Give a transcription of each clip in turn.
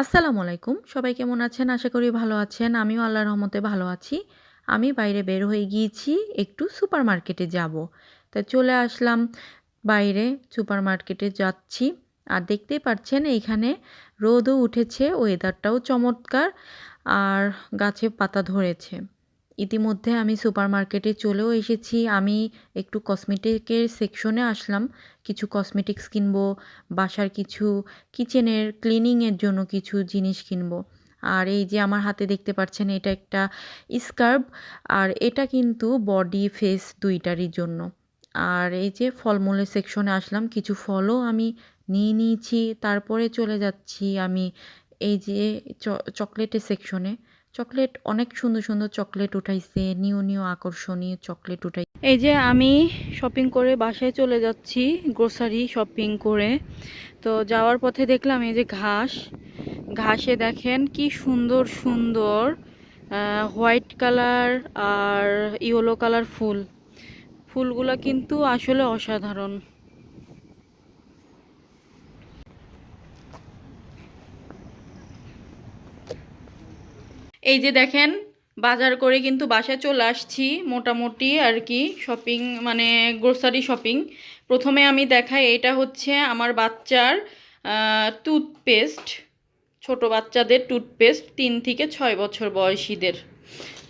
আসসালামু আলাইকুম। সবাই কেমন আছেন? আশা করি ভালো আছেন। আমিও আল্লাহর রহমতে ভালো আছি। আমি বাইরে বের হয়ে গিয়েছি, একটু সুপারমার্কেটে যাব। তাই চলে আসলাম বাইরে, সুপারমার্কেটে যাচ্ছি। আর দেখতেই পাচ্ছেন এইখানে রোদও উঠেছে, ওয়েদারটাও চমৎকার আর গাছে পাতা ধরেছে। ইতিমধ্যে আমি সুপারমার্কেটে চলেও এসেছি। আমি একটু কসমেটিকের সেকশনে আসলাম। কিছু কসমেটিক্স কিনবো, বাসার কিছু কিচেনের ক্লিনিংয়ের জন্য কিছু জিনিস কিনবো। আর এই যে আমার হাতে দেখতে পাচ্ছেন, এটা একটা স্কার্ফ, আর এটা কিন্তু বডি ফেস দুইটারই জন্য। আর এই যে ফলমূলের সেকশনে আসলাম, কিছু ফলও আমি নিয়ে নিয়েছি। তারপরে চলে যাচ্ছি আমি এই যে চকলেটের সেকশনে। চকলেট অনেক সুন্দর সুন্দর চকলেট উঠাইছে, নিউ নিউ আকর্ষণীয় চকলেট উঠাই। এই যে আমি শপিং করে বাসায় চলে যাচ্ছি, গ্রোসারি শপিং করে। তো যাওয়ার পথে দেখলাম এই যে ঘাসে দেখেন কি সুন্দর সুন্দর হোয়াইট কালার আর ইয়েলো কালার ফুলগুলো কিন্তু আসলে অসাধারণ। এই যে দেখেন, বাজার করে কিন্তু বাসায় চলে আসছি মোটামুটি আর কি। শপিং মানে গ্রোসারি শপিং। প্রথমে আমি দেখাই, এটা হচ্ছে আমার বাচ্চার টুথপেস্ট, ছোট বাচ্চাদের টুথপেস্ট 3 থেকে 6 বছর বয়সীদের।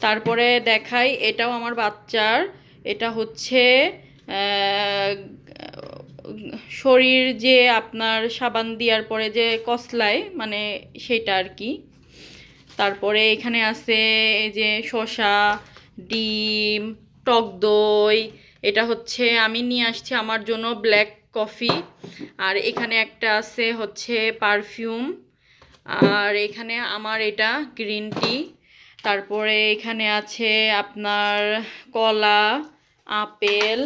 তারপরে দেখাই, এটাও আমার বাচ্চার। এটা হচ্ছে শরীর যে আপনার সাবান দেওয়ার পরে যে কসলায়, মানে সেটা আর কি। তারপরে এখানে আছে এই যে শসা, ডিম, টক দই। এটা হচ্ছে আমি নিয়ে আসছি আমার জন্য ব্ল্যাক কফি। আর এখানে একটা আছে হচ্ছে পারফিউম। আর এখানে আমার এটা গ্রিন টি। তারপরে এখানে আছে আপনার কলা, আপেল,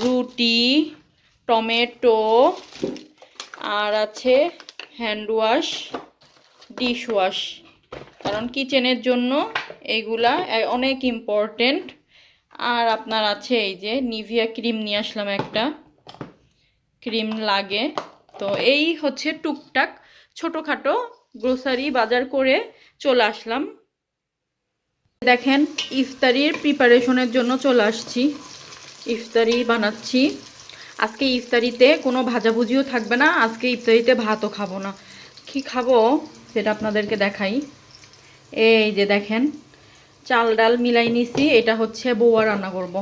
রুটি, টমেটো, আর আছে হ্যান্ড ওয়াশ, ডিশ ওয়াশ। কারণ কিচেনের জন্য এইগুলা অনেক ইম্পর্টেন্ট। আর আপনার আছে এই যে নিভিয়া ক্রিম নিয়ে আসলাম, একটা ক্রিম লাগে। তো এই হচ্ছে টুকটাক ছোটোখাটো গ্রোসারি বাজার করে চলে আসলাম। দেখেন, ইফতারির প্রিপারেশনের জন্য চলে আসছি। ইফতারি বানাচ্ছি। আজকে ইফতারিতে কোনো ভাজাভুজিও থাকবে না। আজকে ইফতারিতে ভাতও খাবো না। কি খাবো সেটা আপনাদেরকে দেখাই। এই যে দেখেন, চাল ডাল মিলাই নিছি। এটা হচ্ছে বৌয়া রান্না করব।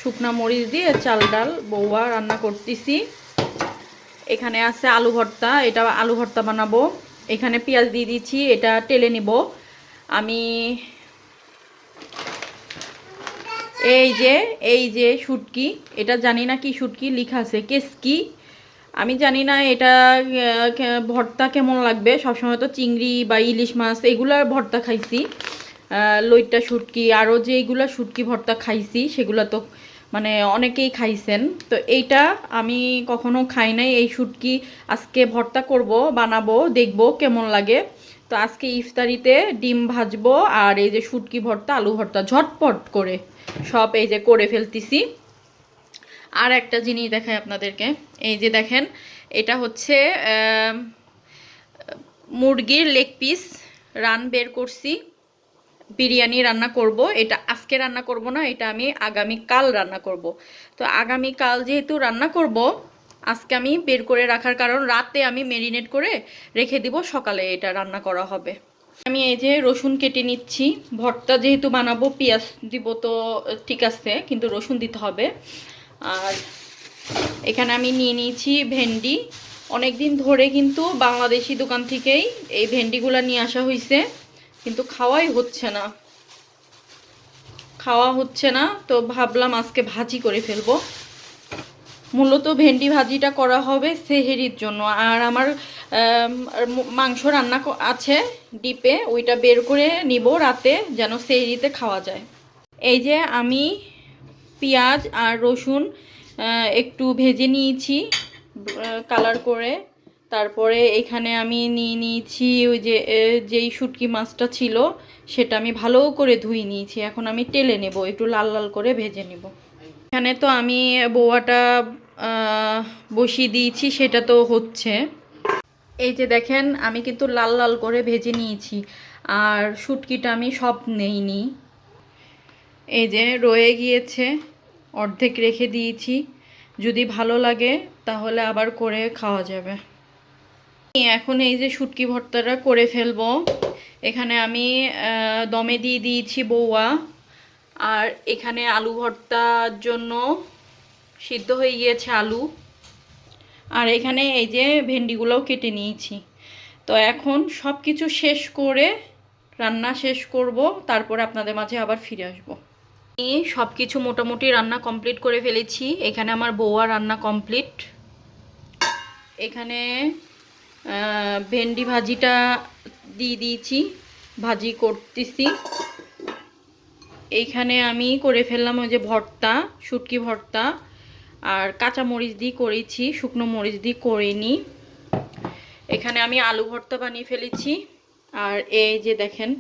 শুকনা মরিচ দিয়ে চাল ডাল বৌয়া রান্না করতেছি। এখানে আছে আলু ভর্তা, এটা আলু ভর্তা বানাবো। এখানে পেঁয়াজ দিয়ে দিচ্ছি, এটা টেলে নিব আমি। এই যে শুটকি, এটা জানি না কি শুটকি লেখা আছে, কেসকি। আমি জানি না এটা ভর্তা কেমন লাগবে। সবসময় তো চিংড়ি বা ইলিশ মাছ এগুলার ভর্তা খাইছি, লইট্টা শুটকি আরও যেইগুলা শুটকি ভর্তা খাইছি সেগুলো তো মানে অনেকেই খাইছেন। তো এইটা আমি কখনো খাই নাই। এই শুটকি আজকে ভর্তা করব, বানাবো, দেখব কেমন লাগে। তো আজকে ইফতারিতে ডিম ভাজবো আর এই যে শুটকি ভর্তা, আলু ভর্তা ঝটপট করে সব এই যে করে ফেলতেছি। আর একটা জিনিস দেখাই আপনাদেরকে। এই যে দেখেন, এটা হচ্ছে মুরগির লেগ পিস রান বের করছি। বিরিয়ানি রান্না করব। এটা আজকে রান্না করব না, এটা আমি আগামীকাল রান্না করব। তো আগামীকাল যেহেতু রান্না করব, আজকে আমি বের করে রাখার কারণ রাতে আমি মেরিনেট করে রেখে দিব, সকালে এটা রান্না করা হবে। আমি এই যে রসুন কেটে নিচ্ছি। ভর্তা যেহেতু বানাবো, পেঁয়াজ দিব তো ঠিক আছে, কিন্তু রসুন দিতে হবে। আর এখানে আমি নিয়ে নিয়েছি ভেন্ডি। অনেক দিন ধরে কিন্তু বাংলাদেশি দোকান থেকেই এই ভেন্ডিগুলো নিয়ে আসা হয়েছে, কিন্তু খাওয়া হচ্ছে না। তো ভাবলাম আজকে ভাজি করে ফেলবো। মূলত ভেন্ডি ভাজিটা করা হবে সেহেরির জন্য। আর আমার মাংস রান্না আছে ডিপে, ওইটা বের করে নিব রাতে, যেন সেহেরিতে খাওয়া যায়। এই যে আমি পেঁয়াজ আর রসুন একটু ভেজে নিয়েছি কালার করে। তারপরে এখানে আমি নিয়ে নিয়েছি ওই যে যেই শুটকি মাছটা ছিল, সেটা আমি ভালো করে ধুয়ে নিয়েছি। এখন আমি টেলে নেব, একটু লাল লাল করে ভেজে নেব। এখানে তো আমি বৌয়াটা বসিয়ে দিয়েছি, সেটা তো হচ্ছে। এই যে দেখেন আমি কিন্তু লাল লাল করে ভেজে নিয়েছি, আর শুটকিটা আমি সব নেইনি, এই যে রয়ে গিয়েছে, অর্ধেক রেখে দিয়েছি, যদি ভালো লাগে তাহলে আবার করে খাওয়া যাবে। এখন এই যে শুটকি ভর্তাটা করে ফেলবো। এখানে আমি দমে দিয়ে দিয়েছি বৌয়া, আর এখানে আলু ভর্তার জন্য সিদ্ধ হয়ে গিয়েছে আলু, আর এখানে এই যে ভেন্ডিগুলোও কেটে নিয়েছি। তো এখন সব কিছু শেষ করে রান্না শেষ করব, তারপরে আপনাদের মাঝে আবার ফিরে আসব। আমি সব কিছু মোটামুটি রান্না কমপ্লিট করে ফেলেছি। এখানে আমার বৌয়া রান্না কমপ্লিট। এখানে ভেন্ডি ভাজিটা দিয়ে দিয়েছি, ভাজি করতেছি। এইখানে আমি করে ফেললাম ওই যে ভর্তা, শুটকি ভর্তা, আর কাঁচা মরিচ দিয়ে করেছি, শুকনো মরিচ দিয়ে করিনি। এখানে আমি আলু ভর্তা বানিয়ে ফেলেছি, আর এই যে দেখেন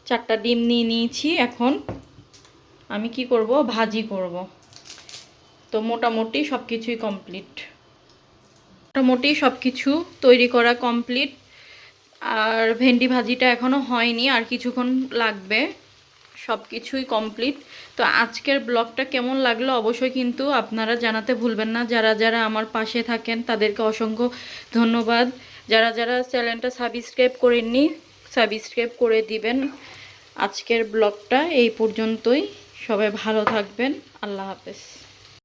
4টা ডিম নিয়ে নিয়েছি। এখন আমি কি করব, ভাজি করব। তো মোটামুটি সব কিছুই কমপ্লিট, মোটামুটি সব কিছু তৈরি করা কমপ্লিট। আর ভেন্ডি ভাজিটা এখনও হয়নি, আর কিছুক্ষণ লাগবে। সব কিছুই কমপ্লিট। তো আজকের ব্লগটা কেমন লাগলো অবশ্যই কিন্তু আপনারা জানাতে ভুলবেন না। যারা যারা আমার পাশে থাকেন তাদেরকে অসংখ্য ধন্যবাদ। যারা যারা চ্যানেলটা সাবস্ক্রাইব করেননি সাবস্ক্রাইব করে দিবেন। আজকের ব্লগটা এই পর্যন্তই। সবাই ভালো থাকবেন। আল্লাহ হাফেজ।